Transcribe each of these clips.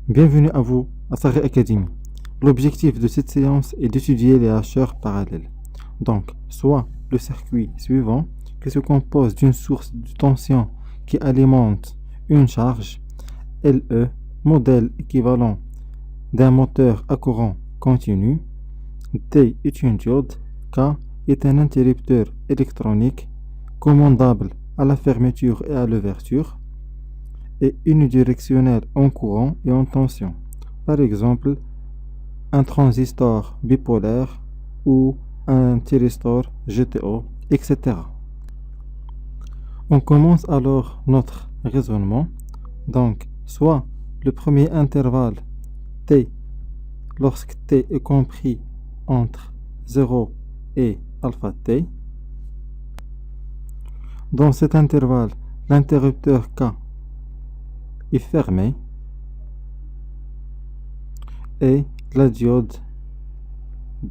Bienvenue à vous à Sari Academy. L'objectif de cette séance est d'étudier les hacheurs parallèles. Donc, soit le circuit suivant, qui se compose d'une source de tension qui alimente une charge, LE, modèle équivalent d'un moteur à courant continu, T est une diode, K est un interrupteur électronique commandable à la fermeture et à l'ouverture, et unidirectionnel en courant et en tension. Par exemple, un transistor bipolaire ou un thyristor GTO, etc. On commence alors notre raisonnement. Donc, soit le premier intervalle T, lorsque T est compris entre 0 et alpha T. Dans cet intervalle, l'interrupteur K est fermé et la diode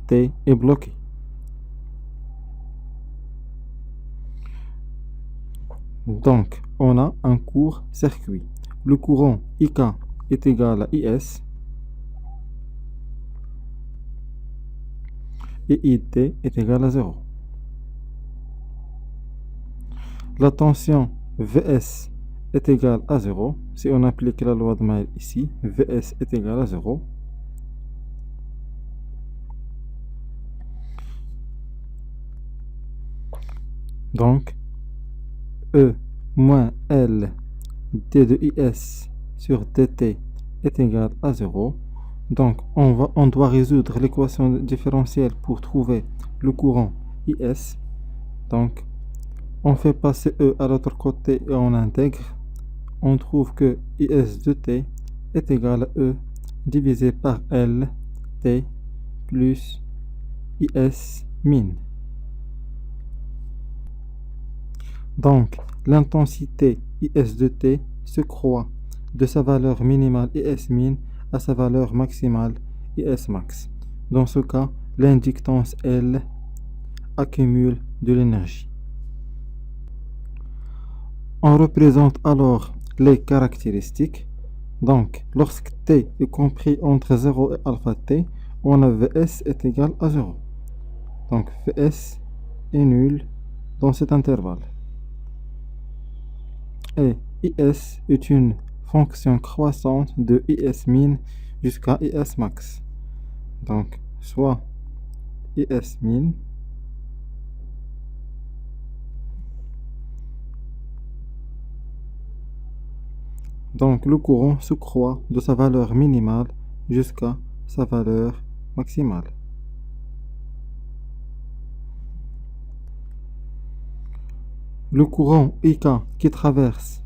T est bloquée. Donc, on a un court circuit. Le courant IK est égal à IS et IT est égal à 0. La tension VS est égale à 0. Si on applique la loi de Mail ici, VS est égal à 0. Donc, E moins L d de IS sur dt est égal à 0. Donc, on doit résoudre l'équation différentielle pour trouver le courant IS. Donc, on fait passer E à l'autre côté et on intègre. On trouve que IS de t est égal à E divisé par L t plus IS min. Donc, l'intensité IS de t se croît de sa valeur minimale IS min à sa valeur maximale IS max. Dans ce cas, l'inductance L accumule de l'énergie. On représente alors les caractéristiques. Donc, lorsque t est compris entre 0 et alpha t, on a Vs est égal à 0. Donc, Vs est nul dans cet intervalle. Et IS est une fonction croissante de IS min jusqu'à IS max. Donc, soit IS min donc le courant se croît de sa valeur minimale jusqu'à sa valeur maximale. Le courant IK qui traverse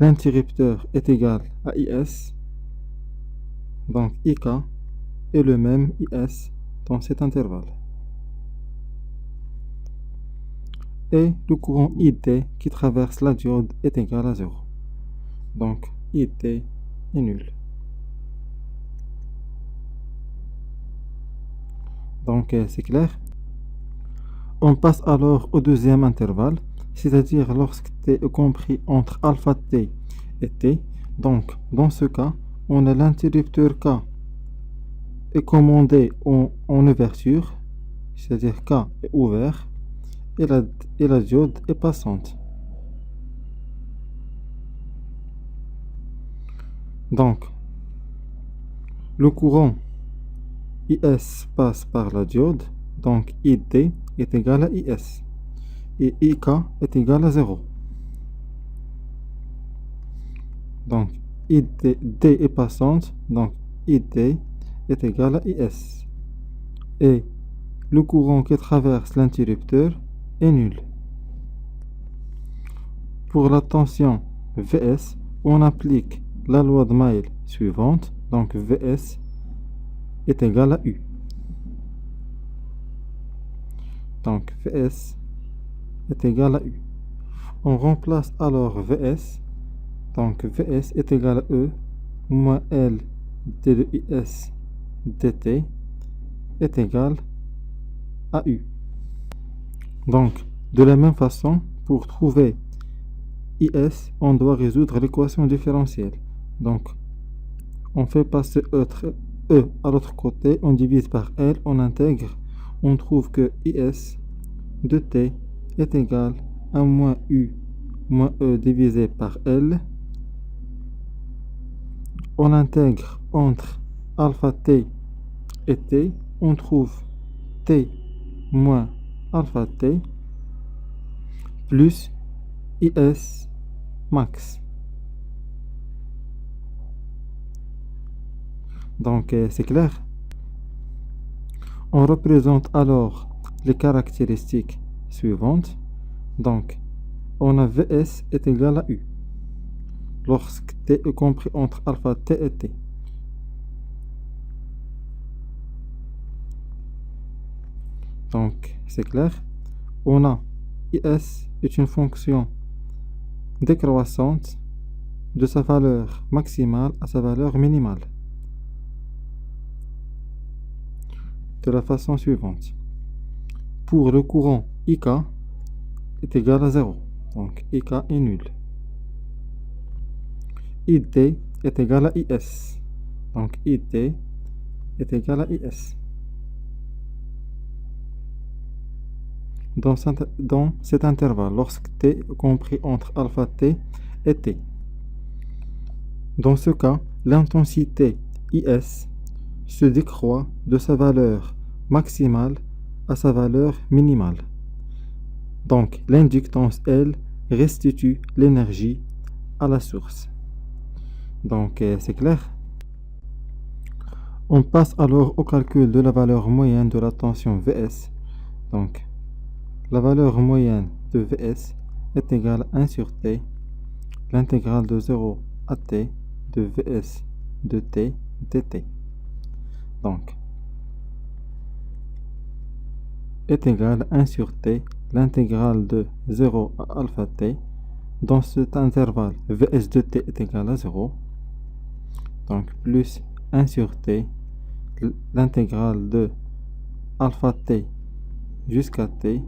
l'interrupteur est égal à IS. Donc IK est le même IS dans cet intervalle. Et le courant IT qui traverse la diode est égal à 0. Donc IT est nul. Donc c'est clair. On passe alors au deuxième intervalle, c'est-à-dire lorsque t est compris entre alpha t et t. Donc dans ce cas, on a l'interrupteur K est commandé en ouverture, c'est-à-dire K est ouvert, et la diode est passante. Donc, le courant IS passe par la diode, donc ID est égal à IS, et IK est égal à 0. Donc, D est passante, donc ID est égal à IS. Et le courant qui traverse l'interrupteur est nul. Pour la tension Vs, on applique la loi de Mail suivante, donc Vs est égal à U. Donc Vs est égal à U. On remplace alors Vs, donc Vs est égal à E moins L d de IS dt est égal à U. Donc, de la même façon, pour trouver IS, on doit résoudre l'équation différentielle. Donc, on fait passer E à l'autre côté, on divise par L, on intègre, on trouve que IS de T est égal à moins U moins E divisé par L. On intègre entre alpha T et T, on trouve T moins alpha T plus IS max. Donc c'est clair. On représente alors les caractéristiques suivantes. Donc on a Vs est égal à U lorsque T est compris entre alpha T et T. Donc c'est clair. On a IS est une fonction décroissante de sa valeur maximale à sa valeur minimale. De la façon suivante. Pour le courant IK est égal à 0. Donc IK est nul. IT est égal à IS. Donc IT est égal à IS. Dans cet intervalle, lorsque T est compris entre alpha T et T. Dans ce cas, l'intensité IS se décroît de sa valeur maximale à sa valeur minimale. Donc, l'inductance L restitue l'énergie à la source. Donc, c'est clair. On passe alors au calcul de la valeur moyenne de la tension Vs. Donc, la valeur moyenne de Vs est égale à 1 sur T, l'intégrale de 0 à T de Vs de T dt. Donc, est égal à 1 sur T, l'intégrale de 0 à alpha T. Dans cet intervalle, Vs de T est égal à 0. Donc, plus 1 sur T, l'intégrale de alpha T jusqu'à T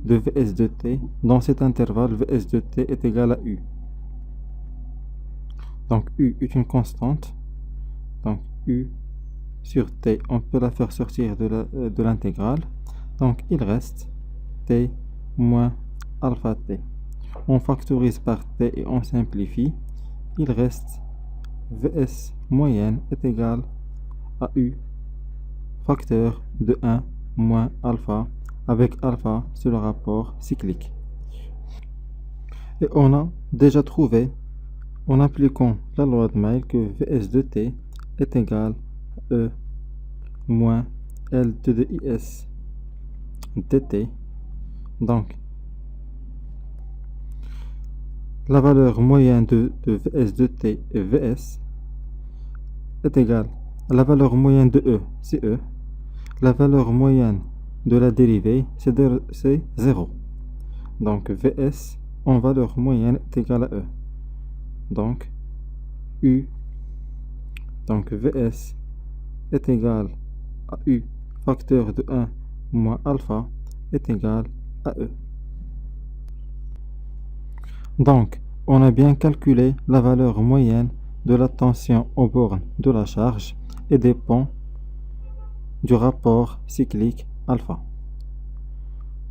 de Vs de T. Dans cet intervalle, Vs de T est égal à U. Donc, U est une constante. Donc, U sur T, on peut la faire sortir de l'intégrale. Donc, il reste T moins alpha T. On factorise par T et on simplifie. Il reste Vs moyenne est égal à U facteur de 1 moins alpha, avec alpha sur le rapport cyclique. Et on a déjà trouvé, en appliquant la loi de Mail, que Vs de T est égal à E moins L de IS dt. Donc, la valeur moyenne de Vs de T et Vs est égale à la valeur moyenne de E, c'est E. La valeur moyenne de la dérivée, c'est 0. Donc, Vs en valeur moyenne est égal à E. Donc, U, donc Vs est égal à U facteur de 1 moins alpha est égal à E. Donc, on a bien calculé la valeur moyenne de la tension aux bornes de la charge et dépend du rapport cyclique alpha.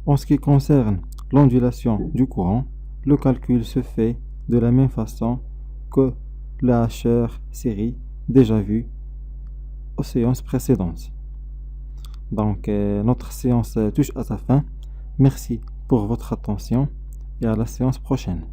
En ce qui concerne l'ondulation du courant, le calcul se fait de la même façon que la HR série déjà vue aux séances précédentes. Donc, notre séance touche à sa fin. Merci pour votre attention et à la séance prochaine.